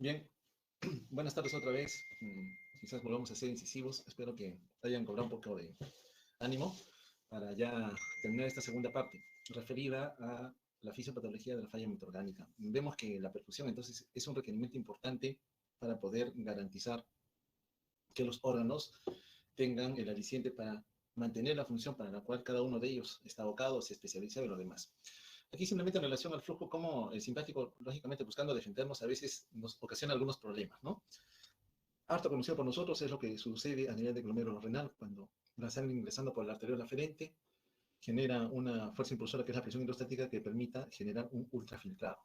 Bien, buenas tardes otra vez. Quizás volvamos a ser incisivos. Espero que hayan cobrado un poco de ánimo para ya terminar esta segunda parte, referida a la fisiopatología de la falla microorgánica. Vemos que la perfusión entonces es un requerimiento importante para poder garantizar que los órganos tengan el aliciente para mantener la función para la cual cada uno de ellos está abocado, se especializa y lo demás. Aquí simplemente en relación al flujo, como el simpático, lógicamente buscando defendernos, a veces nos ocasiona algunos problemas, ¿no? Harto conocido por nosotros es lo que sucede a nivel de glomérulo renal cuando la sangre ingresando por la arteriola aferente genera una fuerza impulsora que es la presión hidrostática que permita generar un ultrafiltrado,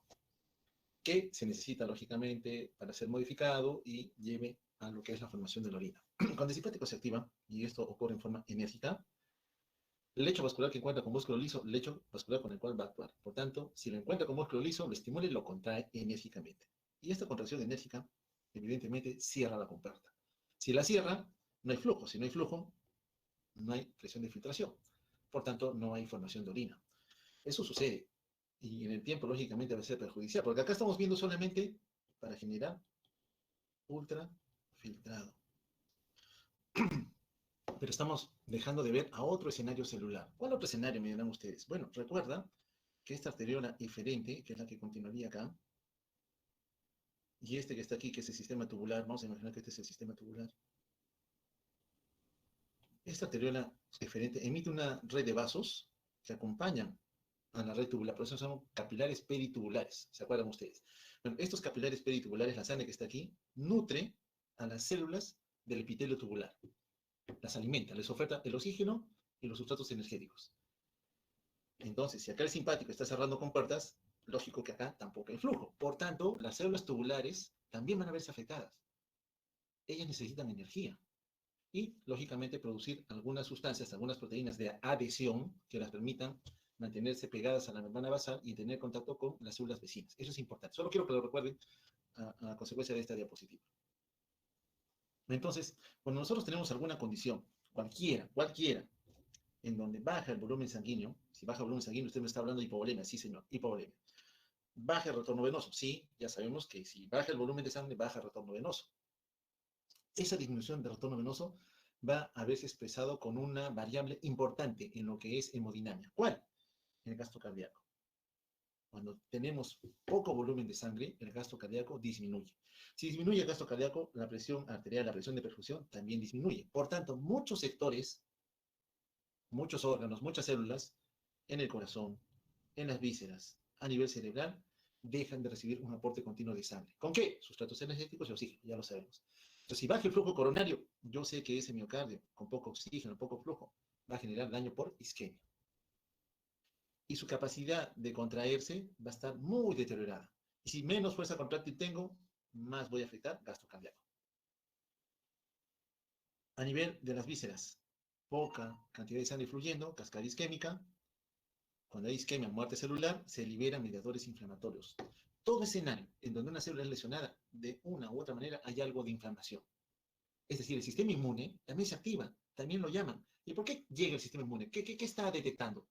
que se necesita lógicamente para ser modificado y lleve a lo que es la formación de la orina. Cuando el simpático se activa, y esto ocurre en forma enérgica, el lecho vascular que encuentra con músculo liso, lecho vascular con el cual va a actuar. Por tanto, si lo encuentra con músculo liso, lo estimula y lo contrae enérgicamente. Y esta contracción enérgica, evidentemente, cierra la compuerta. Si la cierra, no hay flujo. Si no hay flujo, no hay presión de filtración. Por tanto, no hay formación de orina. Eso sucede. Y en el tiempo, lógicamente, va a ser perjudicial. Porque acá estamos viendo solamente para generar ultrafiltrado. Pero estamos dejando de ver a otro escenario celular. ¿Cuál otro escenario me dirán ustedes? Bueno, recuerda que esta arteriola eferente, que es la que continuaría acá, y este que está aquí, que es el sistema tubular, vamos a imaginar que este es el sistema tubular. Esta arteriola eferente emite una red de vasos que acompañan a la red tubular, por eso son capilares peritubulares, ¿se acuerdan ustedes? Bueno, estos capilares peritubulares, la sangre que está aquí, nutre a las células del epitelio tubular, las alimenta, les oferta el oxígeno y los sustratos energéticos. Entonces, si acá el simpático está cerrando compuertas, lógico que acá tampoco hay flujo. Por tanto, las células tubulares también van a verse afectadas. Ellas necesitan energía y, lógicamente, producir algunas sustancias, algunas proteínas de adhesión que las permitan mantenerse pegadas a la membrana basal y tener contacto con las células vecinas. Eso es importante. Solo quiero que lo recuerden a consecuencia de esta diapositiva. Entonces, cuando nosotros tenemos alguna condición, cualquiera, en donde baja el volumen sanguíneo, si baja el volumen sanguíneo, usted me está hablando de hipovolemia, sí señor, hipovolemia. Baja el retorno venoso, sí, ya sabemos que si baja el volumen de sangre, baja el retorno venoso. Esa disminución del retorno venoso va a verse expresado con una variable importante en lo que es hemodinamia. ¿Cuál? El gasto cardíaco. Cuando tenemos poco volumen de sangre, el gasto cardíaco disminuye. Si disminuye el gasto cardíaco, la presión arterial, la presión de perfusión también disminuye. Por tanto, muchos sectores, muchos órganos, muchas células en el corazón, en las vísceras, a nivel cerebral, dejan de recibir un aporte continuo de sangre. ¿Con qué? Sustratos energéticos y oxígeno, ya lo sabemos. Entonces, si baja el flujo coronario, yo sé que ese miocardio, con poco oxígeno, poco flujo, va a generar daño por isquemia. Y su capacidad de contraerse va a estar muy deteriorada. Y si menos fuerza contráctil tengo, más voy a afectar gasto cardíaco. A nivel de las vísceras, poca cantidad de sangre fluyendo, cascada isquémica. Cuando hay isquemia, muerte celular, se liberan mediadores inflamatorios. Todo escenario en donde una célula es lesionada de una u otra manera, hay algo de inflamación. Es decir, el sistema inmune también se activa, también lo llaman. ¿Y por qué llega el sistema inmune? ¿Qué está detectando?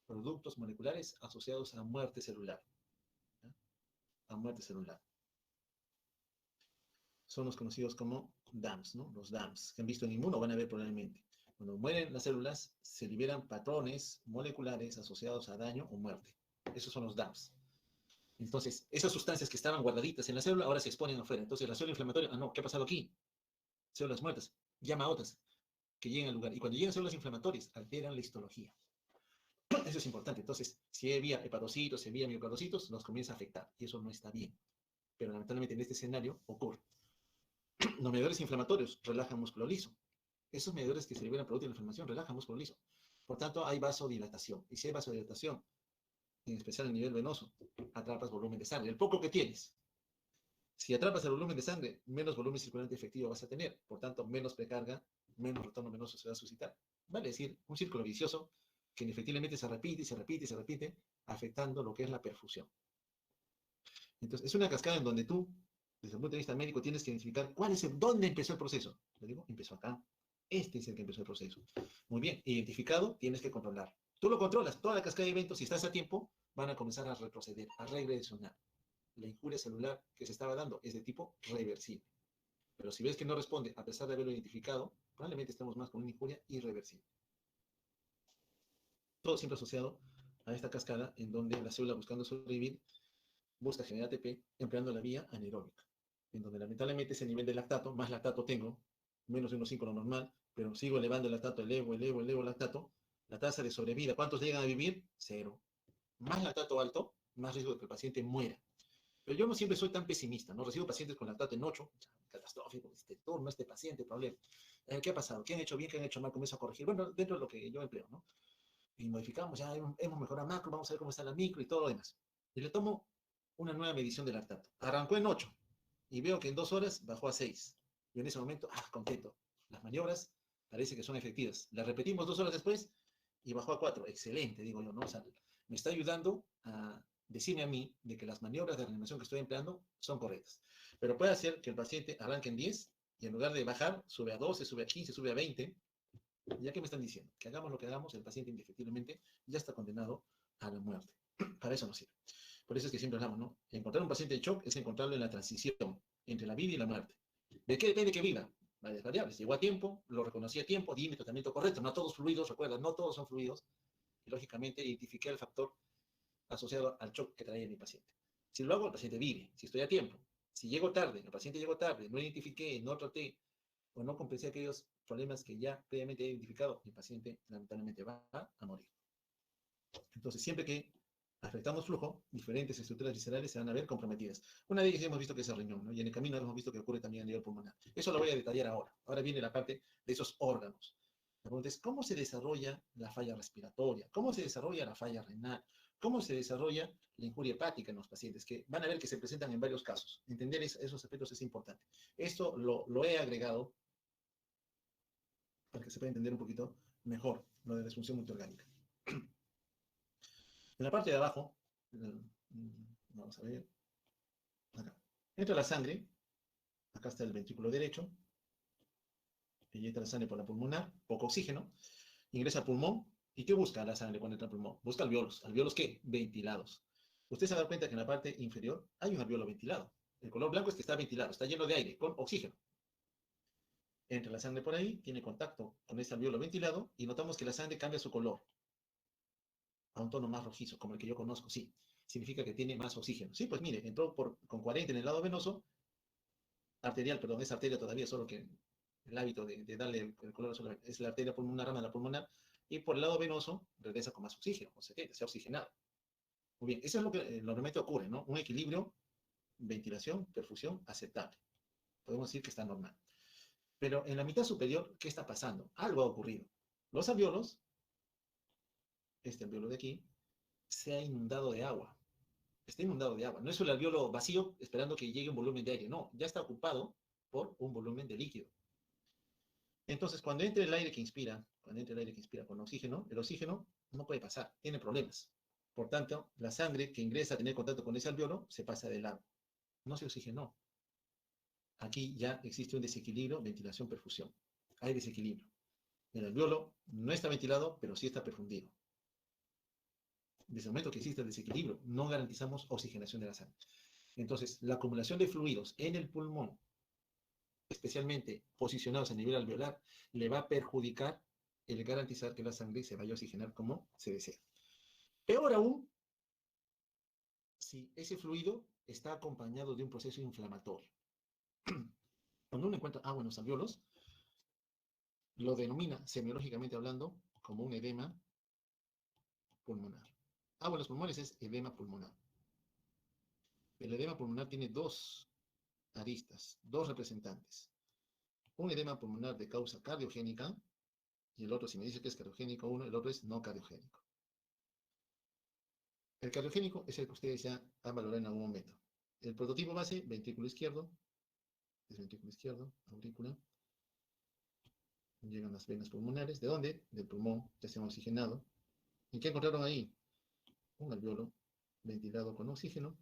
Productos moleculares asociados a muerte celular. ¿Ya? A muerte celular. Son los conocidos como DAMs, ¿no? Los DAMs, que han visto en inmuno, van a ver probablemente. Cuando mueren las células, se liberan patrones moleculares asociados a daño o muerte. Esos son los DAMs. Entonces, esas sustancias que estaban guardaditas en la célula ahora se exponen afuera. Entonces, la célula inflamatoria, no, ¿qué ha pasado aquí? Células muertas, llama a otras que lleguen al lugar. Y cuando llegan células inflamatorias, alteran la histología. Eso es importante. Entonces, si había hepatocitos, si había miocardocitos, nos comienza a afectar. Y eso no está bien. Pero lamentablemente en este escenario ocurre. Los mediadores inflamatorios relajan músculo liso. Esos mediadores que se liberan producto de la inflamación relajan músculo liso. Por tanto, hay vasodilatación. Y si hay vasodilatación, en especial a nivel venoso, atrapas volumen de sangre. El poco que tienes. Si atrapas el volumen de sangre, menos volumen circulante efectivo vas a tener. Por tanto, menos precarga, menos retorno venoso se va a suscitar. Vale decir, un círculo vicioso que efectivamente se repite y se repite y se repite, afectando lo que es la perfusión. Entonces, es una cascada en donde tú, desde el punto de vista médico, tienes que identificar dónde empezó el proceso. Le digo, empezó acá. Este es el que empezó el proceso. Muy bien, identificado, tienes que controlar. Tú lo controlas, toda la cascada de eventos, si estás a tiempo, van a comenzar a retroceder, a regresionar. la injuria celular que se estaba dando es de tipo reversible. Pero si ves que no responde, a pesar de haberlo identificado, probablemente estemos más con una injuria irreversible. Todo siempre asociado a esta cascada en donde la célula, buscando sobrevivir, busca generar ATP empleando la vía anaeróbica, en donde lamentablemente ese nivel de lactato, más lactato tengo, menos de 1,5 lo normal, pero sigo elevando el lactato, elevo el lactato, la tasa de sobrevida, ¿cuántos llegan a vivir? 0. Más lactato alto, más riesgo de que el paciente muera. Pero yo no siempre soy tan pesimista, ¿no? Recibo pacientes con lactato en 8, catastrófico, este turno, este paciente, problema. ¿Qué ha pasado? ¿Qué han hecho bien? ¿Qué han hecho mal? Comienzo a corregir. Bueno, dentro de lo que yo empleo, ¿no? Y modificamos, ya hemos mejorado macro, vamos a ver cómo está la micro y todo lo demás. Y le tomo una nueva medición del lactato. Arrancó en 8 y veo que en 2 horas bajó a 6. Y en ese momento, contento. Las maniobras parece que son efectivas. Las repetimos 2 horas después y bajó a 4. Excelente, digo yo, ¿no? O sea, me está ayudando a decirme a mí de que las maniobras de reanimación que estoy empleando son correctas. Pero puede ser que el paciente arranque en 10 y en lugar de bajar, sube a 12, sube a 15, sube a 20. ¿Ya qué me están diciendo? Que hagamos lo que hagamos, el paciente indefectiblemente ya está condenado a la muerte. Para eso no sirve. Por eso es que siempre hablamos, ¿no? Encontrar un paciente de shock es encontrarlo en la transición entre la vida y la muerte. ¿De qué depende que viva? Varias variables. Llegó a tiempo, lo reconocí a tiempo, di mi tratamiento correcto. No todos fluidos, recuerda, no todos son fluidos. Y lógicamente identifiqué el factor asociado al shock que traía mi paciente. Si lo hago, el paciente vive. Si estoy a tiempo. Si llego tarde, el paciente llegó tarde, no identifiqué, no traté, o no compensé aquellos problemas que ya previamente he identificado, el paciente lamentablemente va a morir. Entonces, siempre que afectamos flujo, diferentes estructuras viscerales se van a ver comprometidas. Una de ellas hemos visto que es el riñón, ¿no? Y en el camino hemos visto que ocurre también a nivel pulmonar. Eso lo voy a detallar ahora. Ahora viene la parte de esos órganos. La pregunta es, ¿cómo se desarrolla la falla respiratoria? ¿Cómo se desarrolla la falla renal? ¿Cómo se desarrolla la injuria hepática en los pacientes? Que van a ver que se presentan en varios casos. Entender esos aspectos es importante. Esto lo he agregado para que se pueda entender un poquito mejor lo de la disfunción multiorgánica. En la parte de abajo, vamos a ver, acá, entra la sangre, acá está el ventrículo derecho, y entra la sangre por la pulmonar, poco oxígeno, ingresa al pulmón, ¿y qué busca la sangre cuando entra al pulmón? Busca alveolos. ¿Alveolos qué? Ventilados. Usted se da cuenta que en la parte inferior hay un alveolo ventilado. El color blanco es que está ventilado, está lleno de aire, con oxígeno. Entra la sangre por ahí, tiene contacto con ese alveolo ventilado, y notamos que la sangre cambia su color a un tono más rojizo, como el que yo conozco, sí. Significa que tiene más oxígeno. Sí, pues mire, entró con 40 en el lado venoso, arterial, perdón, es arteria todavía, solo que el hábito de darle el color azul es la arteria pulmonar, rama de la pulmonar, y por el lado venoso regresa con más oxígeno, o sea, se ha oxigenado. Muy bien, eso es lo que normalmente ocurre, ¿no? Un equilibrio, ventilación, perfusión, aceptable. Podemos decir que está normal. Pero en la mitad superior, ¿qué está pasando? Algo ha ocurrido. Los alveolos, este alveolo de aquí, se ha inundado de agua. Está inundado de agua. No es el alveolo vacío esperando que llegue un volumen de aire. No, ya está ocupado por un volumen de líquido. Entonces, cuando entre el aire que inspira, cuando entre el aire que inspira con oxígeno, el oxígeno no puede pasar, tiene problemas. Por tanto, la sangre que ingresa a tener contacto con ese alveolo se pasa de largo. No se oxigenó. Aquí ya existe un desequilibrio, ventilación, perfusión. Hay desequilibrio. El alveolo no está ventilado, pero sí está perfundido. Desde el momento que existe el desequilibrio, no garantizamos oxigenación de la sangre. Entonces, la acumulación de fluidos en el pulmón, especialmente posicionados a nivel alveolar, le va a perjudicar el garantizar que la sangre se vaya a oxigenar como se desea. Peor aún, si ese fluido está acompañado de un proceso inflamatorio. Cuando uno encuentra agua en los alveolos, lo denomina semiológicamente hablando como un edema pulmonar. Agua en los pulmones es edema pulmonar. El edema pulmonar tiene dos aristas, dos representantes. Un edema pulmonar de causa cardiogénica y el otro, si me dice que es cardiogénico uno, el otro es no cardiogénico. El cardiogénico es el que ustedes ya han valorado en algún momento. El prototipo base, ventrículo izquierdo, es ventrículo izquierdo, aurícula. Llegan las venas pulmonares. ¿De dónde? Del pulmón, ya se han oxigenado. ¿Y qué encontraron ahí? Un alveolo ventilado con oxígeno,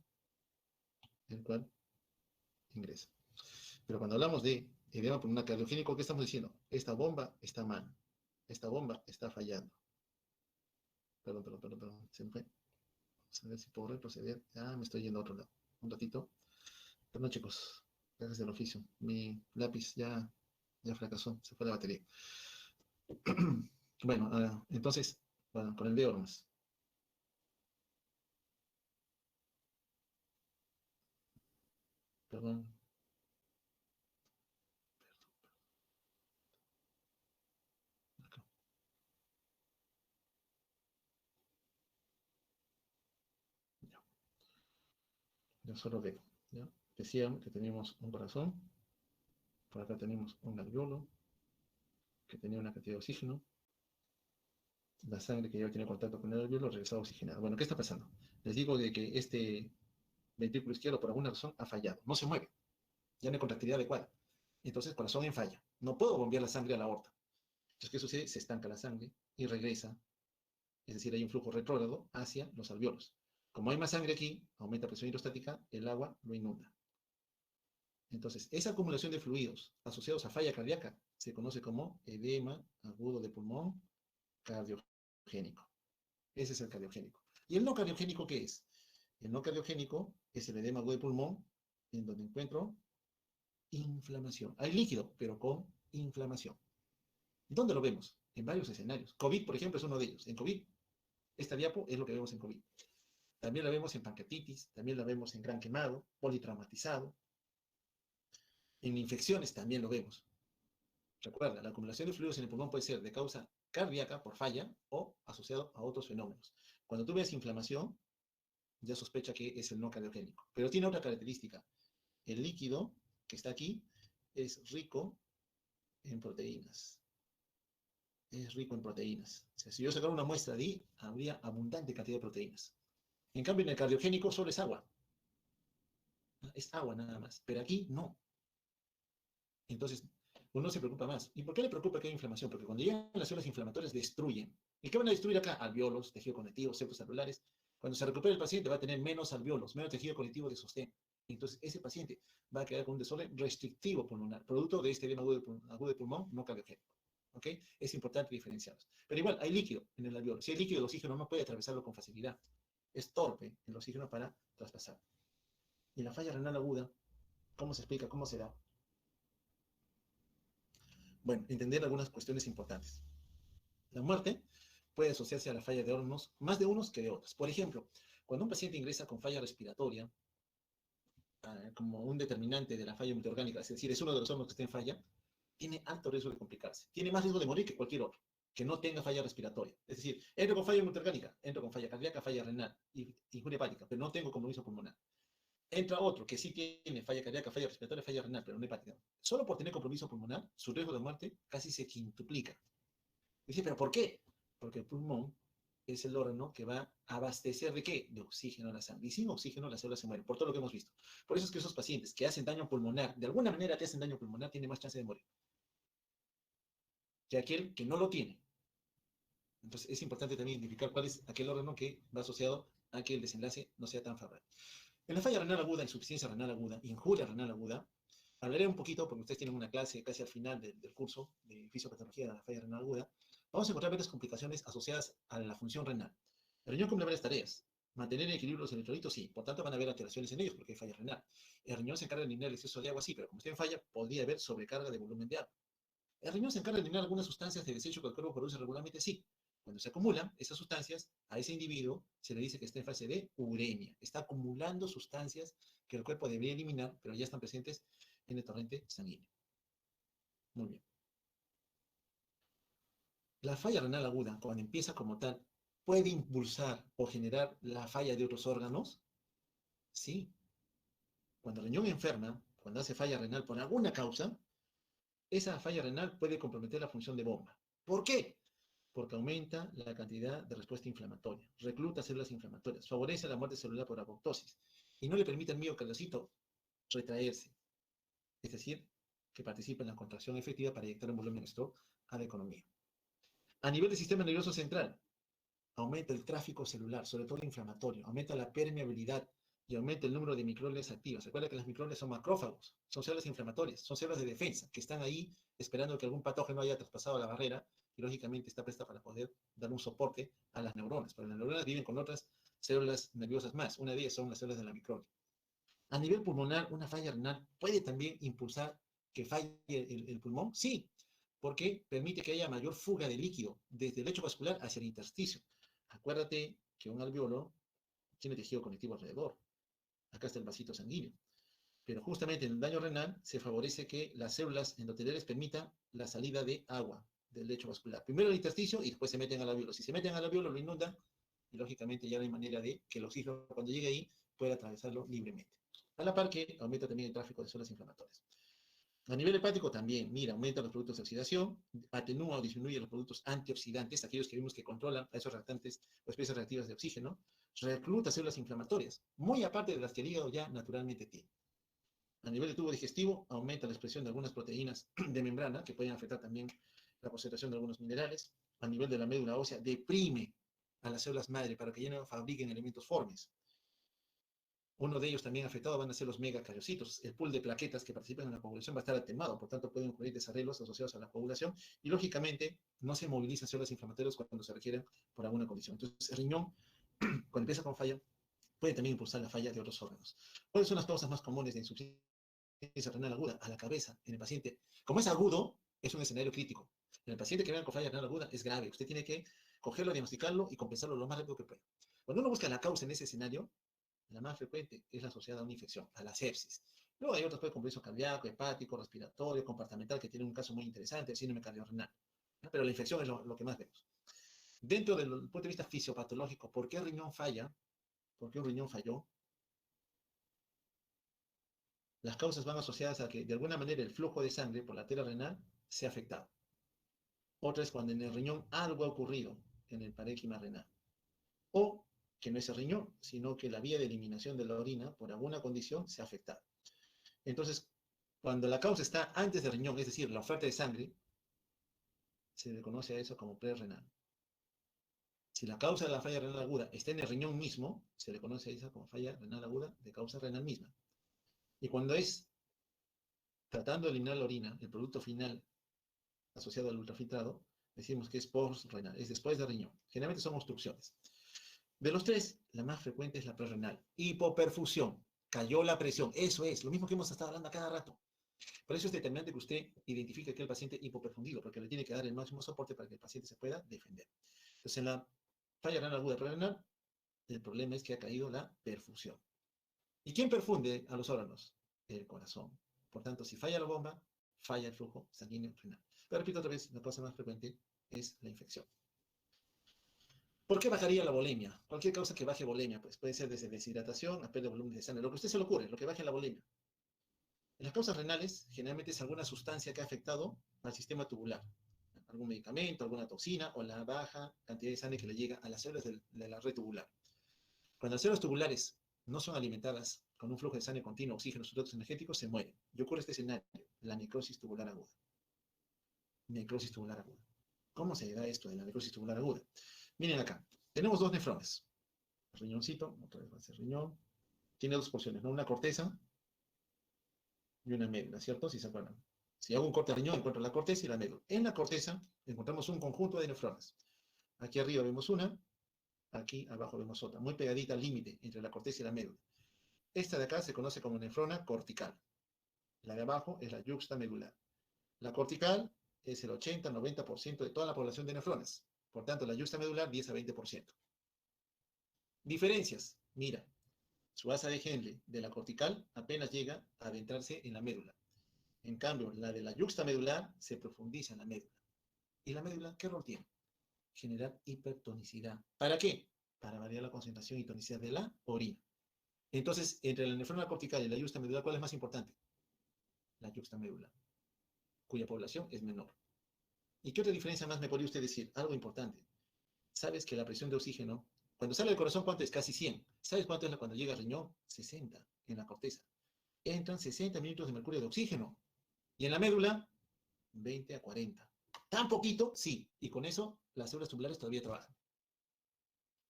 el cual ingresa. Pero cuando hablamos de edema pulmonar cardiogénico, ¿qué estamos diciendo? Esta bomba está mal. Esta bomba está fallando. Perdón. Se me fue. Vamos a ver si puedo retroceder. Me estoy yendo a otro lado. un ratito. Perdón, chicos, gracias del oficio. Mi lápiz ya fracasó, se fue la batería. Bueno, entonces, bueno, con el dedo nomás. Perdón. Acá. Ya, yo solo veo. ¿Ya? Decíamos que teníamos un corazón, por acá tenemos un alveolo, que tenía una cantidad de oxígeno, la sangre que ya tiene contacto con el alveolo regresaba oxigenada. Bueno, ¿qué está pasando? Les digo de que este ventrículo izquierdo por alguna razón ha fallado, no se mueve, ya no hay contractilidad adecuada. Entonces, corazón en falla. No puedo bombear la sangre a la aorta. Entonces, ¿qué sucede? Se estanca la sangre y regresa, es decir, hay un flujo retrógrado hacia los alveolos. Como hay más sangre aquí, aumenta la presión hidrostática, el agua lo inunda. Entonces, esa acumulación de fluidos asociados a falla cardíaca se conoce como edema agudo de pulmón cardiogénico. Ese es el cardiogénico. ¿Y el no cardiogénico qué es? El no cardiogénico es el edema agudo de pulmón en donde encuentro inflamación. Hay líquido, pero con inflamación. ¿Dónde lo vemos? En varios escenarios. COVID, por ejemplo, es uno de ellos. En COVID, esta diapo es lo que vemos en COVID. También la vemos en pancreatitis, también la vemos en gran quemado, politraumatizado. En infecciones también lo vemos. Recuerda, la acumulación de fluidos en el pulmón puede ser de causa cardíaca por falla o asociado a otros fenómenos. Cuando tú ves inflamación, ya sospecha que es el no cardiogénico. Pero tiene otra característica. El líquido que está aquí es rico en proteínas. Es rico en proteínas. O sea, si yo sacara una muestra de ahí, habría abundante cantidad de proteínas. En cambio, en el cardiogénico solo es agua. Es agua nada más. Pero aquí no. Entonces, uno se preocupa más. ¿Y por qué le preocupa que haya inflamación? Porque cuando llegan las células inflamatorias, destruyen. ¿Y qué van a destruir acá? Alveolos, tejido conectivo, septos celulares. Cuando se recupere el paciente, va a tener menos alveolos, menos tejido conectivo de sostén. Entonces, ese paciente va a quedar con un desorden restrictivo pulmonar, producto de este edema agudo de pulmón no cardiogénico. ¿Ok? Es importante diferenciarlos. Pero igual, hay líquido en el alveolo. Si hay líquido, el oxígeno no puede atravesarlo con facilidad. Es torpe el oxígeno para traspasar. Y la falla renal aguda, ¿cómo se explica? ¿Cómo se da? Bueno, entender algunas cuestiones importantes. La muerte puede asociarse a la falla de órganos, más de unos que de otros. Por ejemplo, cuando un paciente ingresa con falla respiratoria, como un determinante de la falla multiorgánica, es decir, es uno de los órganos que está en falla, tiene alto riesgo de complicarse. Tiene más riesgo de morir que cualquier otro, que no tenga falla respiratoria. Es decir, entro con falla multiorgánica, entro con falla cardíaca, falla renal, injuria hepática, pero no tengo compromiso pulmonar. Entra otro que sí tiene falla cardíaca, falla respiratoria, falla renal, pero no hepática. Solo por tener compromiso pulmonar, su riesgo de muerte casi se quintuplica. Dice, ¿pero por qué? Porque el pulmón es el órgano que va a abastecer de qué? De oxígeno a la sangre. Y sin oxígeno las células se mueren, por todo lo que hemos visto. Por eso es que esos pacientes que hacen daño pulmonar, de alguna manera te hacen daño pulmonar, tienen más chance de morir que aquel que no lo tiene. Entonces es importante también identificar cuál es aquel órgano que va asociado a que el desenlace no sea tan favorable. En la falla renal aguda, insuficiencia renal aguda, injuria renal aguda, hablaré un poquito, porque ustedes tienen una clase casi al final del curso de fisiopatología de la falla renal aguda, vamos a encontrar varias complicaciones asociadas a la función renal. El riñón cumple varias tareas. Mantener en equilibrio los electrolitos, sí. Por tanto, van a haber alteraciones en ellos porque hay falla renal. El riñón se encarga de eliminar el exceso de agua, sí, pero como está en falla, podría haber sobrecarga de volumen de agua. El riñón se encarga de eliminar algunas sustancias de desecho que el cuerpo produce regularmente, sí. Cuando se acumulan esas sustancias, a ese individuo se le dice que está en fase de uremia. Está acumulando sustancias que el cuerpo debería eliminar, pero ya están presentes en el torrente sanguíneo. Muy bien. La falla renal aguda, cuando empieza como tal, ¿puede impulsar o generar la falla de otros órganos? Sí. Cuando el riñón enferma, cuando hace falla renal por alguna causa, esa falla renal puede comprometer la función de bomba. ¿Por qué? Porque aumenta la cantidad de respuesta inflamatoria, recluta células inflamatorias, favorece la muerte celular por apoptosis y no le permite al miocardiocito retraerse, es decir, que participe en la contracción efectiva para inyectar un volumen extra a la economía. A nivel del sistema nervioso central, aumenta el tráfico celular, sobre todo inflamatorio, aumenta la permeabilidad y aumenta el número de microglías activas. Recuerda que las microglías son macrófagos, son células inflamatorias, son células de defensa que están ahí esperando que algún patógeno haya traspasado la barrera y lógicamente está presta para poder dar un soporte a las neuronas. Pero las neuronas viven con otras células nerviosas más. Una de ellas son las células de la microglia. A nivel pulmonar, una falla renal puede también impulsar que falle el pulmón, sí, porque permite que haya mayor fuga de líquido desde el lecho vascular hacia el intersticio. Acuérdate que un alveolo tiene tejido conectivo alrededor. Acá está el vasito sanguíneo. Pero justamente en el daño renal se favorece que las células endoteliales permitan la salida de agua del lecho vascular. Primero el intersticio y después se meten al alveolo. Si se meten al alveolo lo inundan y lógicamente ya no hay manera de que el oxígeno cuando llegue ahí pueda atravesarlo libremente. A la par que aumenta también el tráfico de células inflamatorias. A nivel hepático también, mira, aumenta los productos de oxidación, atenúa o disminuye los productos antioxidantes, aquellos que vimos que controlan a esos reactantes o especies reactivas de oxígeno, recluta células inflamatorias, muy aparte de las que el hígado ya naturalmente tiene. A nivel de tubo digestivo, aumenta la expresión de algunas proteínas de membrana que pueden afectar también la concentración de algunos minerales. A nivel de la médula ósea, deprime a las células madre para que ya no fabriquen elementos formes. Uno de ellos también afectado van a ser los megacariocitos. El pool de plaquetas que participan en la coagulación va a estar atenuado, por tanto pueden ocurrir desarreglos asociados a la coagulación y lógicamente no se movilizan células inflamatorias cuando se requieren por alguna condición. Entonces el riñón, cuando empieza con falla, puede también impulsar la falla de otros órganos. ¿Cuáles son las causas más comunes de insuficiencia renal aguda? A la cabeza, en el paciente. Como es agudo, es un escenario crítico. En el paciente que venga con falla renal aguda es grave. Usted tiene que cogerlo, diagnosticarlo y compensarlo lo más rápido que pueda. Cuando uno busca la causa en ese escenario, la más frecuente es la asociada a una infección, a la sepsis. Luego hay otros puede complejo cardíaco, hepático, respiratorio, comportamental, que tiene un caso muy interesante, el síndrome cardiorrenal. ¿No? Pero la infección es lo que más vemos. Dentro del punto de vista fisiopatológico, ¿por qué el riñón falla? ¿Por qué un riñón falló? Las causas van asociadas a que de alguna manera el flujo de sangre por la arteria renal se ha afectado. Otra es cuando en el riñón algo ha ocurrido en el parénquima renal. O que no es el riñón, sino que la vía de eliminación de la orina por alguna condición se ha afectado. Entonces, cuando la causa está antes del riñón, es decir, la oferta de sangre, se le conoce a eso como prerrenal. Si la causa de la falla renal aguda está en el riñón mismo, se le conoce a eso como falla renal aguda de causa renal misma. Y cuando es tratando de eliminar la orina, el producto final asociado al ultrafiltrado, decimos que es postrenal, es después del riñón. Generalmente son obstrucciones. De los tres, la más frecuente es la prerrenal. Hipoperfusión, cayó la presión, eso es, lo mismo que hemos estado hablando a cada rato. Por eso es determinante que usted identifique que el paciente hipoperfundido, porque le tiene que dar el máximo soporte para que el paciente se pueda defender. Entonces, en la falla renal aguda prerrenal, el problema es que ha caído la perfusión. ¿Y quién perfunde a los órganos? El corazón. Por tanto, si falla la bomba, falla el flujo sanguíneo renal. Pero repito otra vez, la causa más frecuente es la infección. ¿Por qué bajaría la volemia? Cualquier causa que baje volemia, pues puede ser desde deshidratación a pérdida de volumen de sangre, lo que a usted se le ocurre, lo que baje la volemia. En las causas renales, generalmente es alguna sustancia que ha afectado al sistema tubular, algún medicamento, alguna toxina o la baja cantidad de sangre que le llega a las células de la red tubular. Cuando las células tubulares no son alimentadas con un flujo de sangre continuo, oxígeno, sustratos energéticos, se mueren. Y ocurre este escenario, la necrosis tubular aguda. Necrosis tubular aguda. ¿Cómo se da esto de la necrosis tubular aguda? Miren acá, tenemos dos nefrones. El riñoncito, otra vez va a ser riñón. Tiene dos porciones, ¿no? Una corteza y una médula, ¿cierto? Si se acuerdan. Si hago un corte de riñón, encuentro la corteza y la médula. En la corteza encontramos un conjunto de nefronas. Aquí arriba vemos una, aquí abajo vemos otra, muy pegadita al límite entre la corteza y la médula. Esta de acá se conoce como nefrona cortical. La de abajo es la yuxta medular. La cortical es el 80-90% de toda la población de nefronas. Por tanto, la yuxta medular 10 a 20%. Diferencias. Mira, su asa de Henle de la cortical apenas llega a adentrarse en la médula. En cambio, la de la yuxta medular se profundiza en la médula. ¿Y la médula qué rol tiene? Generar hipertonicidad. ¿Para qué? Para variar la concentración y tonicidad de la orina. Entonces, entre la nefrona cortical y la yuxta medular, ¿cuál es más importante? La yuxta medular, cuya población es menor. ¿Y qué otra diferencia más me podría usted decir? Algo importante. ¿Sabes que la presión de oxígeno, cuando sale del corazón, cuánto es? Casi 100. ¿Sabes cuánto es cuando llega al riñón? 60 en la corteza. Entran 60 minutos de mercurio de oxígeno. Y en la médula, 20 a 40. ¿Tan poquito? Sí. Y con eso, las células tubulares todavía trabajan.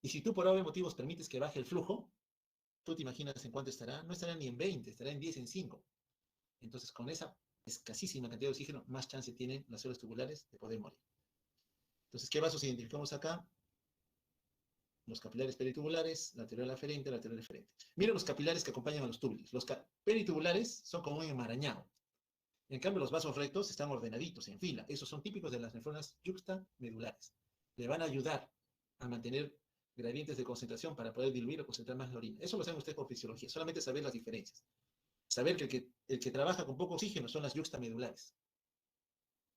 Y si tú por obvios motivos permites que baje el flujo, tú te imaginas en cuánto estará. No estará ni en 20, estará en 10, en 5. Entonces, con esa escasísima cantidad de oxígeno, más chance tienen las células tubulares de poder morir. Entonces, ¿qué vasos identificamos acá? Los capilares peritubulares, lateral aferente, lateral eferente. Mira los capilares que acompañan a los túbulos. Los peritubulares son como un enmarañado. En cambio, los vasos rectos están ordenaditos, en fila. Esos son típicos de las nefronas yuxtamedulares. Le van a ayudar a mantener gradientes de concentración para poder diluir o concentrar más la orina. Eso lo saben ustedes por fisiología, solamente saber las diferencias. Saber que el que trabaja con poco oxígeno son las yuxtamedulares.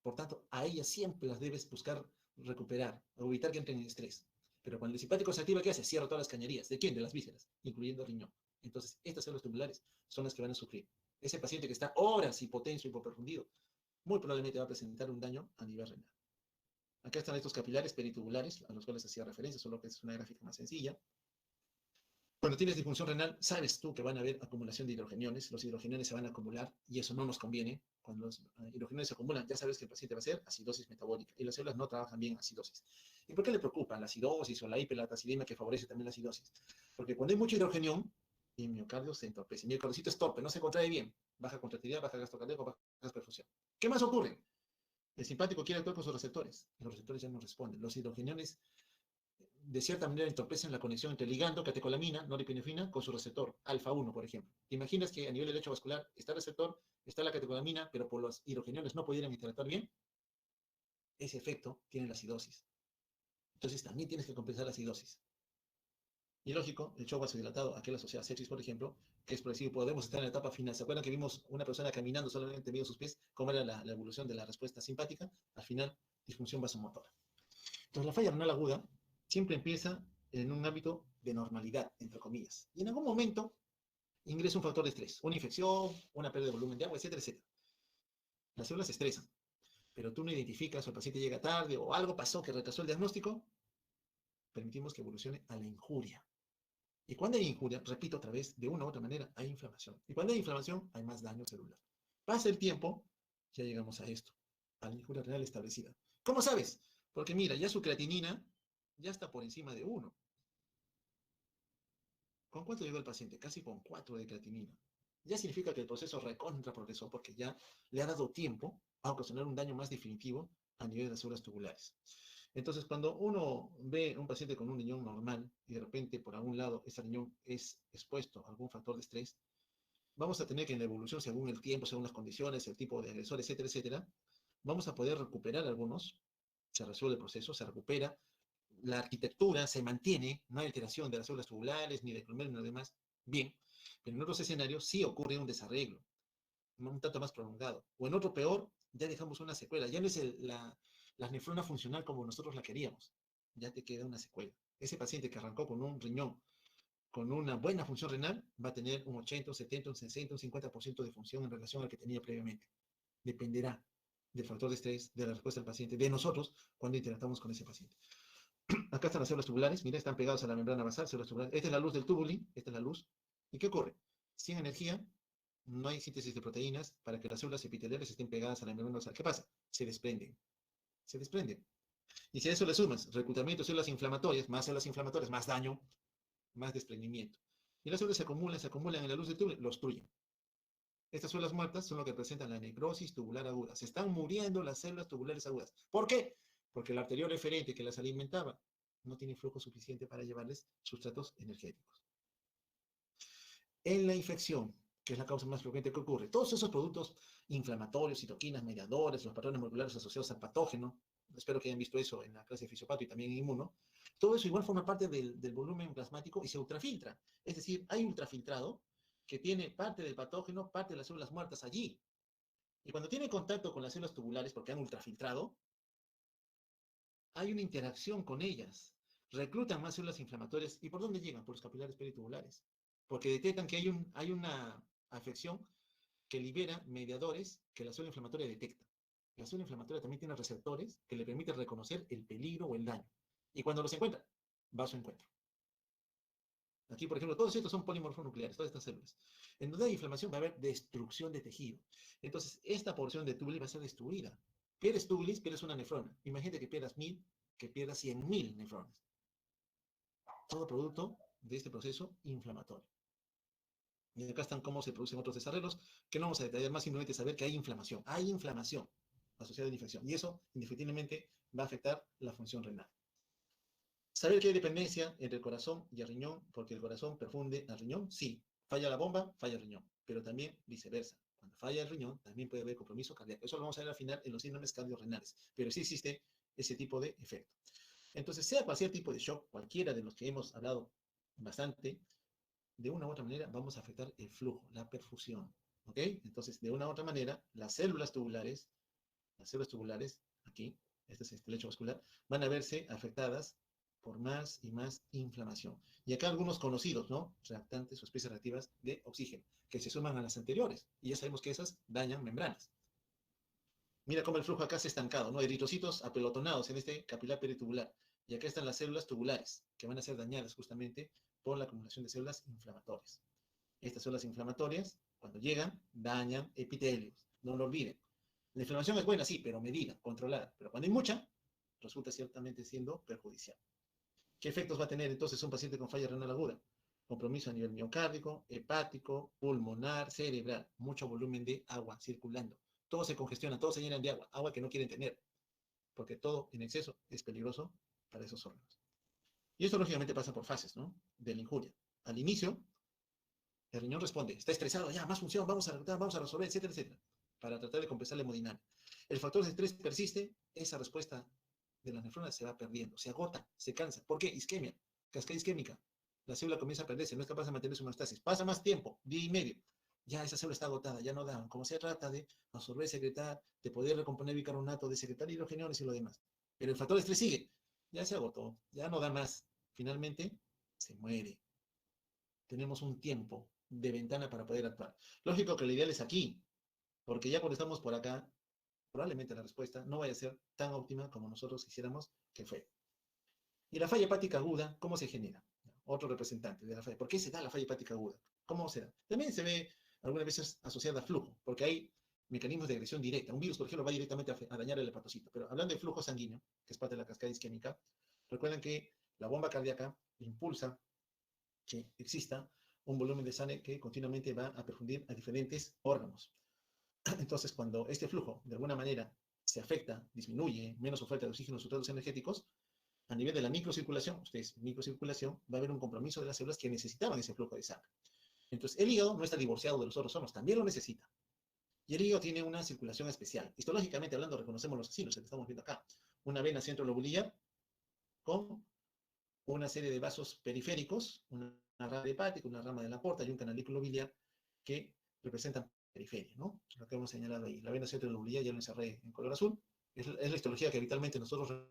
Por tanto, a ellas siempre las debes buscar recuperar o evitar que entren en estrés. Pero cuando el simpático se activa, ¿qué hace? Cierra todas las cañerías. ¿De quién? De las vísceras, incluyendo el riñón. Entonces, estas células tubulares son las que van a sufrir. Ese paciente que está horas hipotenso, hipoperfundido, muy probablemente va a presentar un daño a nivel renal. Acá están estos capilares peritubulares, a los cuales hacía referencia, solo que es una gráfica más sencilla. Cuando tienes disfunción renal, sabes tú que van a haber acumulación de hidrogeniones, los hidrogeniones se van a acumular y eso no nos conviene. Cuando los hidrogeniones se acumulan, ya sabes que el paciente va a hacer acidosis metabólica y las células no trabajan bien en acidosis. ¿Y por qué le preocupan la acidosis o la hiperlatacidemia que favorece también la acidosis? Porque cuando hay mucho hidrogenión, el miocardio se entorpece. El miocardocito es torpe, no se contrae bien. Baja contractilidad, baja gasto cardíaco, baja perfusión. ¿Qué más ocurre? El simpático quiere actuar con sus receptores. Los receptores ya no responden. Los hidrogeniones de cierta manera entorpecen la conexión entre ligando, catecolamina, norepinefrina, con su receptor, alfa 1, por ejemplo. ¿Te imaginas que a nivel del lecho vascular está el receptor, está la catecolamina, pero por los hidrogeniones no pudieran interactuar bien? Ese efecto tiene la acidosis. Entonces también tienes que compensar la acidosis. Y lógico, el shock vasodilatado, aquel asociado a sepsis, por ejemplo, que es progresivo, podemos estar en la etapa final. ¿Se acuerdan que vimos una persona caminando solamente viendo sus pies? ¿Cómo era la evolución de la respuesta simpática? Al final, disfunción vasomotora. Entonces, la falla renal aguda siempre empieza en un ámbito de normalidad, entre comillas. Y en algún momento ingresa un factor de estrés, una infección, una pérdida de volumen de agua, etcétera, etcétera. Las células se estresan, pero tú no identificas o el paciente llega tarde o algo pasó que retrasó el diagnóstico, permitimos que evolucione a la injuria. Y cuando hay injuria, repito otra vez, de una u otra manera, hay inflamación. Y cuando hay inflamación, hay más daño celular. Pasa el tiempo, ya llegamos a esto, a la injuria renal establecida. ¿Cómo sabes? Porque mira, ya su creatinina ya está por encima de 1. ¿Con cuánto llegó el paciente? Casi con 4 de creatinina. Ya significa que el proceso recontra progresó porque ya le ha dado tiempo a ocasionar un daño más definitivo a nivel de las células tubulares. Entonces, cuando uno ve un paciente con un riñón normal y de repente por algún lado ese riñón es expuesto a algún factor de estrés, vamos a tener que en la evolución, según el tiempo, según las condiciones, el tipo de agresor, etcétera, etcétera, vamos a poder recuperar algunos, se resuelve el proceso, se recupera, la arquitectura se mantiene, no hay alteración de las células tubulares, ni de glomérulos, ni lo demás, bien, pero en otros escenarios sí ocurre un desarreglo, un tanto más prolongado, o en otro peor, ya dejamos una secuela, ya no es la nefrona funcional como nosotros la queríamos, ya te queda una secuela. Ese paciente que arrancó con un riñón, con una buena función renal, va a tener un 80, un 70, un 60, un 50% de función en relación al que tenía previamente. Dependerá del factor de estrés, de la respuesta del paciente, de nosotros, cuando interactuamos con ese paciente. Acá están las células tubulares, mira, están pegadas a la membrana basal, células tubulares. Esta es la luz del tubulín, esta es la luz. ¿Y qué ocurre? Sin energía, no hay síntesis de proteínas para que las células epiteliales estén pegadas a la membrana basal. ¿Qué pasa? Se desprenden. Se desprenden. Y si a eso le sumas reclutamiento de células inflamatorias, más daño, más desprendimiento. Y las células se acumulan en la luz del túbulo, lo obstruyen. Estas células muertas son lo que presentan la necrosis tubular aguda. Se están muriendo las células tubulares agudas. ¿Por qué? Porque el arteriol eferente que las alimentaba no tiene flujo suficiente para llevarles sustratos energéticos. En la infección, que es la causa más frecuente que ocurre, todos esos productos inflamatorios, citoquinas, mediadores, los patrones moleculares asociados al patógeno, espero que hayan visto eso en la clase de fisiopato y también en inmuno, todo eso igual forma parte del volumen plasmático y se ultrafiltra. Es decir, hay ultrafiltrado que tiene parte del patógeno, parte de las células muertas allí. Y cuando tiene contacto con las células tubulares, porque han ultrafiltrado, hay una interacción con ellas. Reclutan más células inflamatorias. ¿Y por dónde llegan? Por los capilares peritubulares. Porque detectan que hay una afección que libera mediadores que la célula inflamatoria detecta. La célula inflamatoria también tiene receptores que le permiten reconocer el peligro o el daño. Y cuando los encuentra, va a su encuentro. Aquí, por ejemplo, todos estos son polimorfonucleares, todas estas células. En donde hay inflamación va a haber destrucción de tejido. Entonces, esta porción de tubulis va a ser destruida. Pierdes tubulis, pierdes una nefrona. Imagínate que pierdas 1000, que pierdas 100.000 nefronas. Todo producto de este proceso inflamatorio. Y acá están cómo se producen otros desarrollos, que no vamos a detallar más, simplemente saber que hay inflamación. Hay inflamación asociada a la infección. Y eso, indefectiblemente, va a afectar la función renal. Saber que hay dependencia entre el corazón y el riñón, porque el corazón perfunde al riñón, sí. Falla la bomba, falla el riñón, pero también viceversa. Cuando falla el riñón, también puede haber compromiso cardíaco. Eso lo vamos a ver al final en los síndromes cardiorrenales, pero sí existe ese tipo de efecto. Entonces, sea cualquier tipo de shock, cualquiera de los que hemos hablado bastante, de una u otra manera vamos a afectar el flujo, la perfusión. ¿Ok? Entonces, de una u otra manera, las células tubulares, aquí, este es este lecho vascular, van a verse afectadas por más y más inflamación. Y acá algunos conocidos, ¿no? Reactantes o especies reactivas de oxígeno, que se suman a las anteriores. Y ya sabemos que esas dañan membranas. Mira cómo el flujo acá se ha estancado, ¿no? Eritrocitos apelotonados en este capilar peritubular. Y acá están las células tubulares, que van a ser dañadas justamente por la acumulación de células inflamatorias. Estas células inflamatorias, cuando llegan, dañan epitelios. No lo olviden. La inflamación es buena, sí, pero medida, controlada. Pero cuando hay mucha, resulta ciertamente siendo perjudicial. ¿Qué efectos va a tener entonces un paciente con falla renal aguda? Compromiso a nivel miocárdico, hepático, pulmonar, cerebral, mucho volumen de agua circulando. Todo se congestiona, todo se llenan de agua, agua que no quieren tener, porque todo en exceso es peligroso para esos órganos. Y esto lógicamente pasa por fases, ¿no? De la injuria. Al inicio, el riñón responde, está estresado, ya, más función, vamos a resolver, etcétera, etcétera, para tratar de compensar la hemodinamia. El factor de estrés persiste, esa respuesta de las nefronas se va perdiendo, se agota, se cansa. ¿Por qué? Isquemia, cascada isquémica. La célula comienza a perderse, no es capaz de mantener su homeostasis. Pasa más tiempo, día y medio. Ya esa célula está agotada, ya no da. Como se trata de absorber, secretar, de poder recomponer bicarbonato, de secretar hidrogeniones y lo demás. Pero el factor de estrés sigue. Ya se agotó, ya no da más. Finalmente, se muere. Tenemos un tiempo de ventana para poder actuar. Lógico que lo ideal es aquí, porque ya cuando estamos por acá, probablemente la respuesta no vaya a ser tan óptima como nosotros quisiéramos que fue. ¿Y la falla hepática aguda, cómo se genera? Otro representante de la falla. ¿Por qué se da la falla hepática aguda? ¿Cómo se da? También se ve algunas veces asociada a flujo, porque hay mecanismos de agresión directa. Un virus, por ejemplo, va directamente a dañar el hepatocito. Pero hablando de flujo sanguíneo, que es parte de la cascada isquémica, recuerden que la bomba cardíaca impulsa que exista un volumen de sangre que continuamente va a perfundir a diferentes órganos. Entonces, cuando este flujo de alguna manera se afecta, disminuye, menos oferta de oxígeno, sustratos energéticos, a nivel de la microcirculación, ustedes, microcirculación, va a haber un compromiso de las células que necesitaban ese flujo de sangre. Entonces, el hígado no está divorciado de los otros órganos, también lo necesita. Y el hígado tiene una circulación especial. Histológicamente hablando, reconocemos los así, los que estamos viendo acá. Una vena centrolobulilla con una serie de vasos periféricos, una rama hepática, una rama de la porta y un canalículo biliar que representan periferia, ¿no? Lo que hemos señalado ahí. La vena centrolobulilla ya lo encerré en color azul. Es la histología que habitualmente nosotros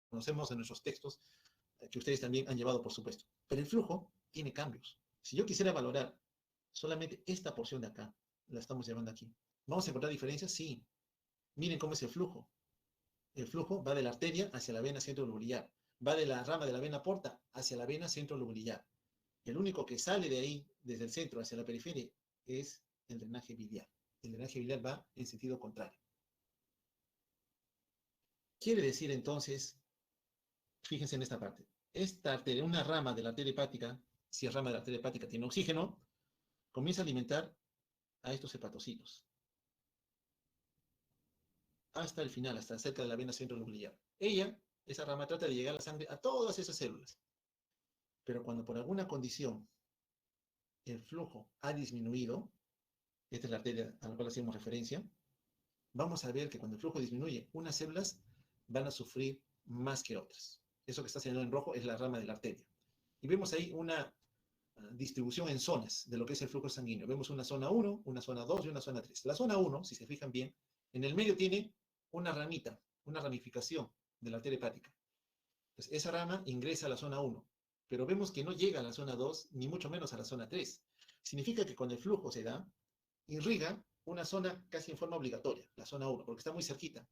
conocemos en nuestros textos, que ustedes también han llevado, por supuesto. Pero el flujo tiene cambios. Si yo quisiera valorar solamente esta porción de acá, la estamos llevando aquí, ¿vamos a encontrar diferencias? Sí. Miren cómo es el flujo. El flujo va de la arteria hacia la vena centrolobulillar, va de la rama de la vena porta hacia la vena centrolobulillar. El único que sale de ahí, desde el centro hacia la periferia, es el drenaje biliar. El drenaje biliar va en sentido contrario. Quiere decir entonces, fíjense en esta parte, esta arteria, una rama de la arteria hepática, si es rama de la arteria hepática tiene oxígeno, comienza a alimentar a estos hepatocitos hasta el final, hasta cerca de la vena centrolobulillar. Ella, esa rama, trata de llegar la sangre a todas esas células. Pero cuando por alguna condición el flujo ha disminuido, esta es la arteria a la cual hacemos referencia, vamos a ver que cuando el flujo disminuye, unas células van a sufrir más que otras. Eso que está señalado en rojo es la rama de la arteria. Y vemos ahí una distribución en zonas de lo que es el flujo sanguíneo. Vemos una zona 1, una zona 2 y una zona 3. La zona 1, si se fijan bien, en el medio tiene una ramita, una ramificación de la arteria hepática. Entonces, esa rama ingresa a la zona 1, pero vemos que no llega a la zona 2, ni mucho menos a la zona 3. Significa que cuando el flujo se da, irriga una zona casi en forma obligatoria, la zona 1, porque está muy cerquita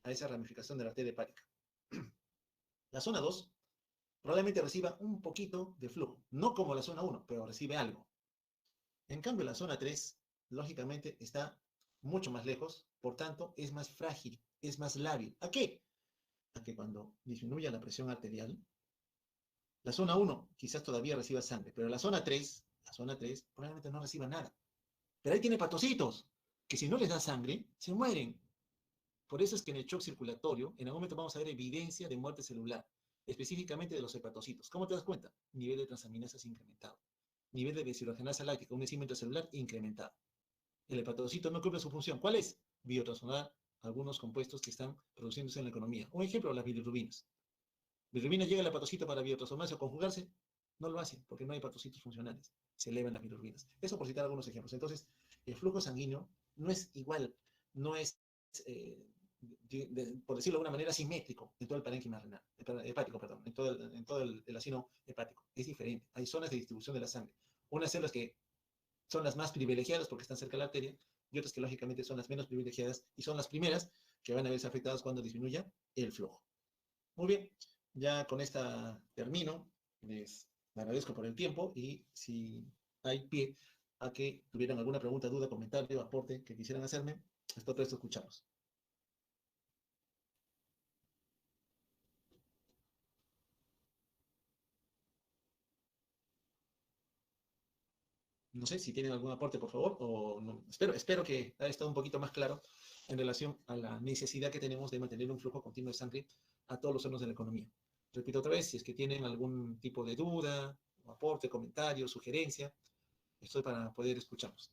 a esa ramificación de la arteria hepática. La zona 2 probablemente reciba un poquito de flujo, no como la zona 1, pero recibe algo. En cambio, la zona 3, lógicamente, está mucho más lejos, por tanto, es más frágil, es más lábil. ¿A qué? A que cuando disminuya la presión arterial, la zona 1 quizás todavía reciba sangre, pero la zona 3 probablemente no reciba nada. Pero ahí tiene patocitos, que si no les da sangre, se mueren. Por eso es que en el shock circulatorio, en algún momento vamos a ver evidencia de muerte celular. específicamente de los hepatocitos. ¿Cómo te das cuenta? Nivel de transaminasas incrementado. Nivel de deshidrogenasa láctica, un enzima intracelular incrementado. El hepatocito no cumple su función. ¿Cuál es? Biotransformar algunos compuestos que están produciéndose en la economía. Un ejemplo, las bilirrubinas. Bilirrubina llega al hepatocito para biotransformarse o conjugarse, no lo hace porque no hay hepatocitos funcionales. Se elevan las bilirrubinas. Eso por citar algunos ejemplos. Entonces, el flujo sanguíneo no es igual, no es, por decirlo de alguna manera, simétrico en todo el parénquima renal, hepático, perdón, en todo el asino hepático. Es diferente. Hay zonas de distribución de la sangre. Unas células que son las más privilegiadas porque están cerca de la arteria y otras que lógicamente son las menos privilegiadas y son las primeras que van a verse afectadas cuando disminuya el flujo. Muy bien, ya con esta termino. Les agradezco por el tiempo y si hay pie a que tuvieran alguna pregunta, duda, comentario, aporte que quisieran hacerme, estoy presto a escucharlos. No sé si tienen algún aporte, por favor, o no. Espero que haya estado un poquito más claro en relación a la necesidad que tenemos de mantener un flujo continuo de sangre a todos los órganos de la economía. Repito otra vez, si es que tienen algún tipo de duda, aporte, comentario, sugerencia, estoy para poder escucharlos.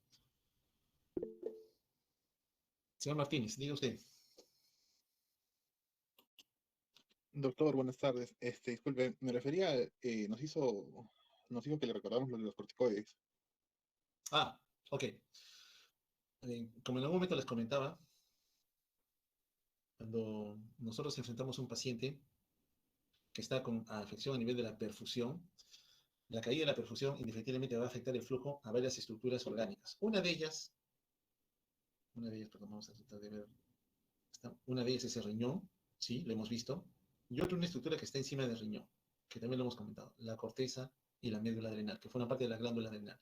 Señor Martínez, diga usted. Doctor, buenas tardes. Disculpe, me refería, nos dijo que le recordamos lo de los corticoides. Ah, ok. Como en algún momento les comentaba, cuando nosotros enfrentamos a un paciente que está con afección a nivel de la perfusión, la caída de la perfusión indefectiblemente va a afectar el flujo a varias estructuras orgánicas. Perdón, vamos a tratar de ver, una de ellas es el riñón, sí, lo hemos visto, y otra una estructura que está encima del riñón, que también lo hemos comentado, la corteza y la médula adrenal, que forman parte de la glándula adrenal.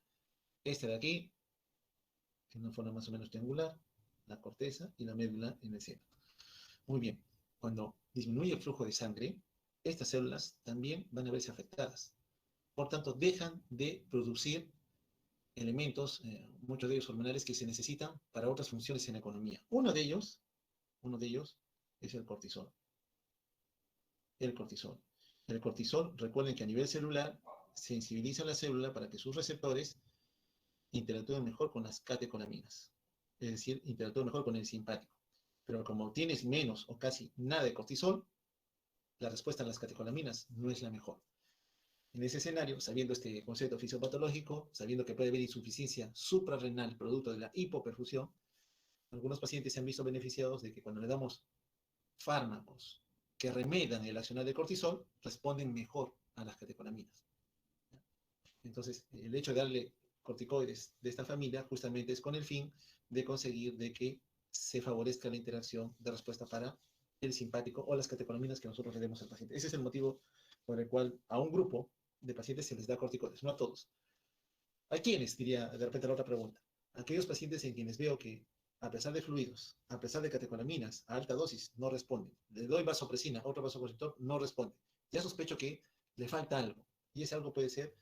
Esta de aquí, en una forma más o menos triangular, la corteza y la médula en el centro. Muy bien, cuando disminuye el flujo de sangre, estas células también van a verse afectadas. Por tanto, dejan de producir elementos, muchos de ellos hormonales, que se necesitan para otras funciones en la economía. Uno de ellos es el cortisol. El cortisol. El cortisol, recuerden que a nivel celular, sensibiliza a la célula para que sus receptores interactúen mejor con las catecolaminas. Es decir, interactúen mejor con el simpático. Pero como tienes menos o casi nada de cortisol, la respuesta a las catecolaminas no es la mejor. En ese escenario, sabiendo este concepto fisiopatológico, sabiendo que puede haber insuficiencia suprarrenal producto de la hipoperfusión, algunos pacientes se han visto beneficiados de que cuando le damos fármacos que remedan el accionar de cortisol, responden mejor a las catecolaminas. Entonces, el hecho de darle corticoides de esta familia justamente es con el fin de conseguir de que se favorezca la interacción de respuesta para el simpático o las catecolaminas que nosotros le demos al paciente. Ese es el motivo por el cual a un grupo de pacientes se les da corticoides, no a todos. ¿A quiénes? Diría de repente la otra pregunta. Aquellos pacientes en quienes veo que, a pesar de fluidos, a pesar de catecolaminas, a alta dosis, no responden. Le doy vasopresina, otro vasoconstrictor, no responde. Ya sospecho que le falta algo. Y ese algo puede ser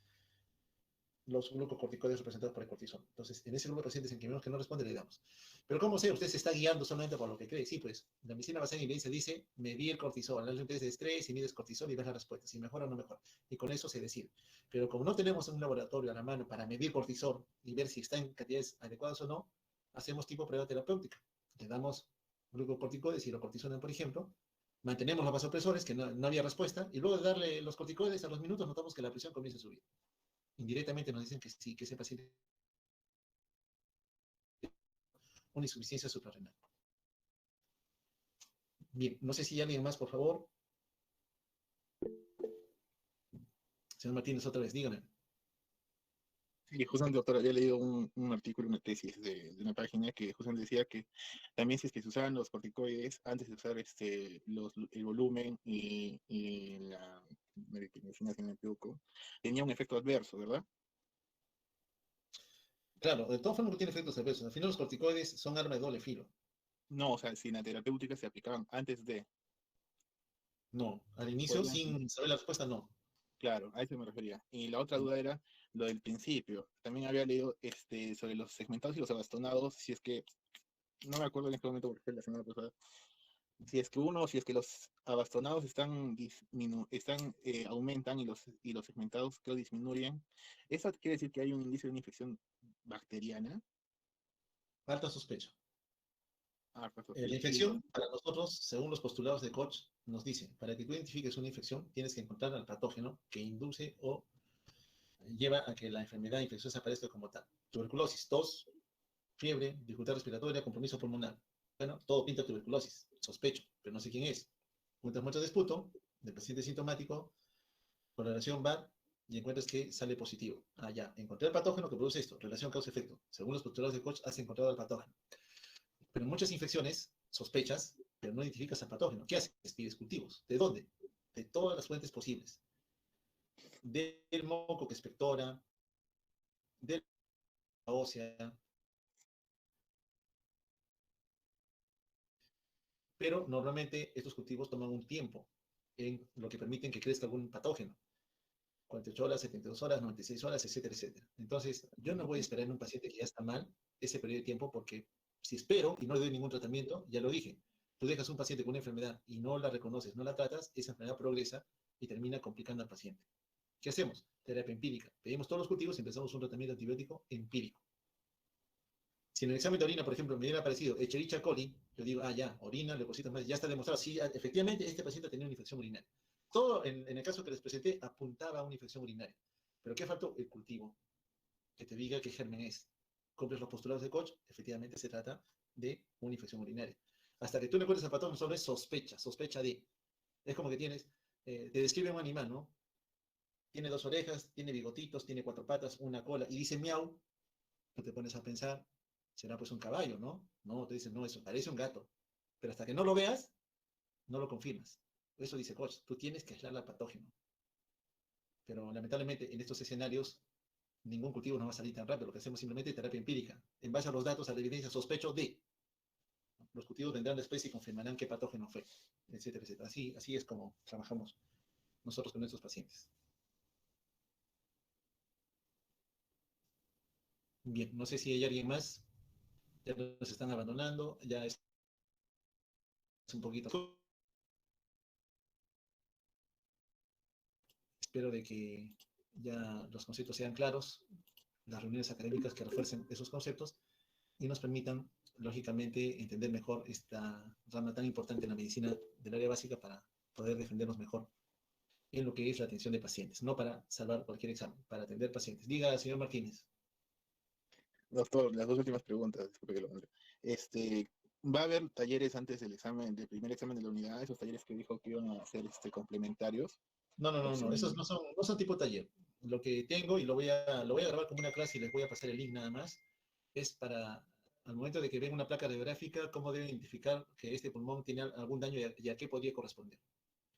los glucocorticoides representados por el cortisol. Entonces, en ese grupo de pacientes en que vemos que no responde, le damos. Pero ¿cómo sé? Usted se está guiando solamente por lo que cree. Sí, pues, la medicina basada en evidencia dice, medir el cortisol, el test de estrés y mides cortisol y ves la respuesta, si mejora o no mejora. Y con eso se decide. Pero como no tenemos un laboratorio a la mano para medir cortisol y ver si está en cantidades adecuadas o no, hacemos tipo prueba terapéutica. Le damos glucocorticoides y lo cortisonan, por ejemplo, mantenemos los vasopresores, que no había respuesta, y luego de darle los corticoides a los minutos notamos que la presión comienza a subir. Indirectamente nos dicen que sí, que ese paciente tiene una insuficiencia suprarrenal. Bien, no sé si hay alguien más, por favor. Señor Martínez, otra vez, dígame. Sí, justamente, doctor, había leído un artículo, una tesis de una página que justamente decía que también si es que se usaban los corticoides antes de usar el volumen y la medicina sin empírico, tenía un efecto adverso, ¿verdad? Claro, de todas formas no tiene efectos adversos. Al final los corticoides son arma de doble filo. No, o sea, si la terapéutica se aplicaban antes de, No, al inicio, podían, sin saber la respuesta, no. claro, a eso me refería. Y la otra duda era lo del principio. También había leído sobre los segmentados y los abastonados, si es que, no me acuerdo en este momento porque fue la semana pasada, si es que los abastonados aumentan y los segmentados creo disminuyen, ¿eso quiere decir que hay un índice de una infección bacteriana? Alta sospecha. Ah, La infección, para nosotros, según los postulados de Koch, nos dice, para que tú identifiques una infección, tienes que encontrar al patógeno que induce o lleva a que la enfermedad infecciosa aparezca como tal. Tuberculosis, tos, fiebre, dificultad respiratoria, compromiso pulmonar. Bueno, todo pinta tuberculosis, sospecho, pero no sé quién es. Juntas muestras de esputo del paciente sintomático, correlación VAR, y encuentras que sale positivo. Ah, ya, encontré el patógeno que produce esto, relación causa-efecto. Según los postulados de Koch, has encontrado el patógeno. Pero en muchas infecciones, sospechas, pero no identificas al patógeno. ¿Qué haces? Pides cultivos. ¿De dónde? De todas las fuentes posibles. Del moco que expectora, de la ósea, pero normalmente estos cultivos toman un tiempo en lo que permiten que crezca algún patógeno. 48 horas, 72 horas, 96 horas, etcétera, etcétera. Entonces, yo no voy a esperar en un paciente que ya está mal ese periodo de tiempo porque si espero y no le doy ningún tratamiento, ya lo dije, tú dejas un paciente con una enfermedad y no la reconoces, no la tratas, esa enfermedad progresa y termina complicando al paciente. ¿Qué hacemos? Terapia empírica. Pedimos todos los cultivos y empezamos un tratamiento antibiótico empírico. Si en el examen de orina, por ejemplo, me hubiera aparecido Escherichia coli, yo digo, ya, orina, leucocitos más, ya está demostrado, sí, efectivamente este paciente tenía una infección urinaria. Todo en el caso que les presenté apuntaba a una infección urinaria. ¿Pero qué faltó? El cultivo, que te diga qué germen es. Cumples los postulados de Koch, efectivamente se trata de una infección urinaria. Hasta que tú le encuentres al patógeno, solo es sospecha, sospecha de. Es como que tienes, te describe un animal, ¿no? Tiene dos orejas, tiene bigotitos, tiene cuatro patas, una cola, y dice miau, tú te pones a pensar, será pues un caballo, ¿no? No, te dicen, no, eso parece un gato. Pero hasta que no lo veas, no lo confirmas. Eso dice Koch, tú tienes que aislar al patógeno. Pero lamentablemente en estos escenarios ningún cultivo no va a salir tan rápido. Lo que hacemos simplemente es terapia empírica. En base a los datos, a la evidencia, sospecho de. Los cultivos vendrán después y confirmarán qué patógeno fue, etcétera, etcétera. Así es como trabajamos nosotros con nuestros pacientes. Bien, no sé si hay alguien más. Ya nos están abandonando. Ya es un poquito. Espero de que ya los conceptos sean claros, las reuniones académicas que refuercen esos conceptos y nos permitan, lógicamente, entender mejor esta rama tan importante en la medicina del área básica para poder defendernos mejor en lo que es la atención de pacientes, no para salvar cualquier examen, para atender pacientes. Diga, señor Martínez. Doctor, las dos últimas preguntas, disculpe que lo mande. ¿Va a haber talleres antes del examen, del primer examen de la unidad? Esos talleres que dijo que iban a ser complementarios. No, esos no son tipo taller. Lo que tengo, y lo voy a grabar como una clase y les voy a pasar el link nada más, es para, al momento de que ven una placa radiográfica, cómo deben identificar que este pulmón tiene algún daño y a qué podría corresponder.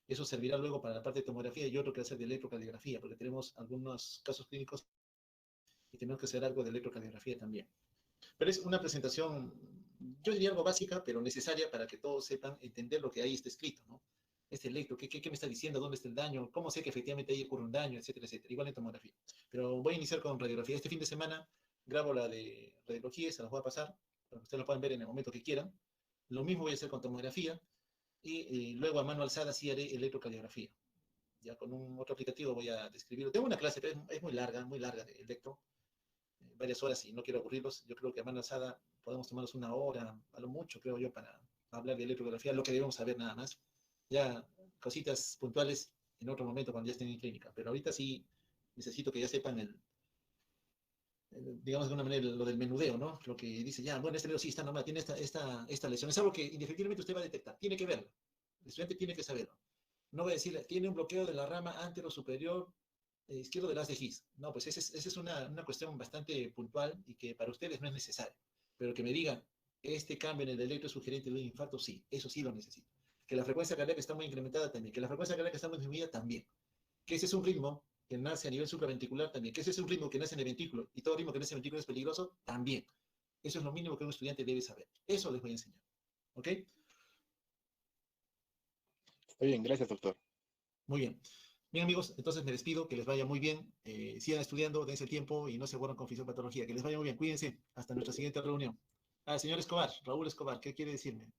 Eso servirá luego para la parte de tomografía y otro que hacer de electrocardiografía, porque tenemos algunos casos clínicos y tenemos que hacer algo de electrocardiografía también. Pero es una presentación, yo diría algo básica, pero necesaria para que todos sepan entender lo que ahí está escrito, ¿no? Este electro, ¿qué me está diciendo? ¿Dónde está el daño? ¿Cómo sé que efectivamente ahí ocurre un daño? Etcétera, etcétera. Igual en tomografía. Pero voy a iniciar con radiografía. Este fin de semana grabo la de radiología, se las voy a pasar, para que ustedes lo puedan ver en el momento que quieran. Lo mismo voy a hacer con tomografía y luego a mano alzada sí haré electrocardiografía. Ya con un otro aplicativo voy a describirlo. Tengo una clase, pero es muy larga de electro, varias horas y no quiero aburrirlos. Yo creo que a mano alzada podemos tomarnos una hora, a lo mucho, creo yo, para hablar de electrografía, lo que debemos saber nada más. Ya cositas puntuales en otro momento cuando ya estén en clínica, pero ahorita sí necesito que ya sepan digamos de una manera, lo del menudeo, ¿no? Lo que dice, ya, bueno, este dedo sí está normal, tiene esta lesión. Es algo que indefectiblemente usted va a detectar, tiene que verlo. El estudiante tiene que saberlo. No voy a decirle, tiene un bloqueo de la rama antero superior izquierdo del haz de His. No, pues esa es una cuestión bastante puntual y que para ustedes no es necesario. Pero que me digan, este cambio en el electro es sugerente de un infarto, sí, eso sí lo necesito. Que la frecuencia cardíaca está muy incrementada también, que la frecuencia cardíaca está muy disminuida también. Que ese es un ritmo que nace a nivel supraventricular también, que ese es un ritmo que nace en el ventrículo y todo ritmo que nace en el ventrículo es peligroso también. Eso es lo mínimo que un estudiante debe saber. Eso les voy a enseñar. ¿Ok? Está bien, gracias, doctor. Muy bien. Bien, amigos, entonces me despido, que les vaya muy bien. Sigan estudiando, dense el tiempo y no se aburran con fisiopatología. Que les vaya muy bien, cuídense. Hasta nuestra siguiente reunión. Señor Escobar, Raúl Escobar, ¿qué quiere decirme?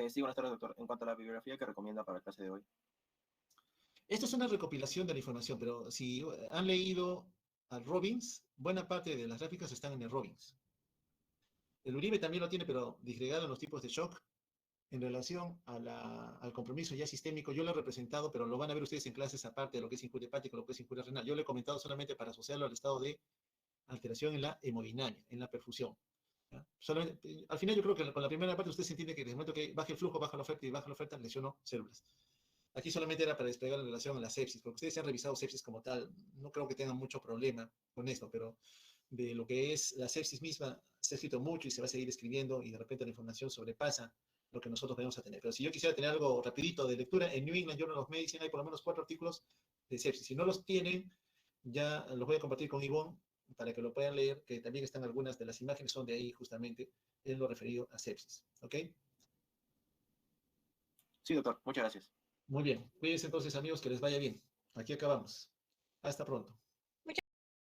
Sí, buenas tardes, doctor. En cuanto a la bibliografía que recomienda para la clase de hoy. Esto es una recopilación de la información, pero si han leído al Robbins, buena parte de las gráficas están en el Robbins. El Uribe también lo tiene, pero disgregado en los tipos de shock en relación al compromiso ya sistémico. Yo lo he representado, pero lo van a ver ustedes en clases aparte de lo que es injuria hepática, lo que es injuria renal. Yo lo he comentado solamente para asociarlo al estado de alteración en la hemodinamia, en la perfusión. Solamente, al final yo creo que con la primera parte usted se entiende que en el momento que baje el flujo, baja la oferta y baja la oferta, lesionó células. Aquí solamente era para desplegar la relación a la sepsis, porque ustedes se han revisado sepsis como tal, no creo que tengan mucho problema con esto, pero de lo que es la sepsis misma se ha escrito mucho y se va a seguir escribiendo y de repente la información sobrepasa lo que nosotros vamos a tener. Pero si yo quisiera tener algo rapidito de lectura, en New England Journal of Medicine hay por lo menos 4 artículos de sepsis. Si no los tienen, ya los voy a compartir con Ivonne para que lo puedan leer, que también están algunas de las imágenes, son de ahí justamente en lo referido a sepsis. ¿Ok? Sí, doctor. Muchas gracias. Muy bien. Cuídense entonces, amigos, que les vaya bien. Aquí acabamos. Hasta pronto.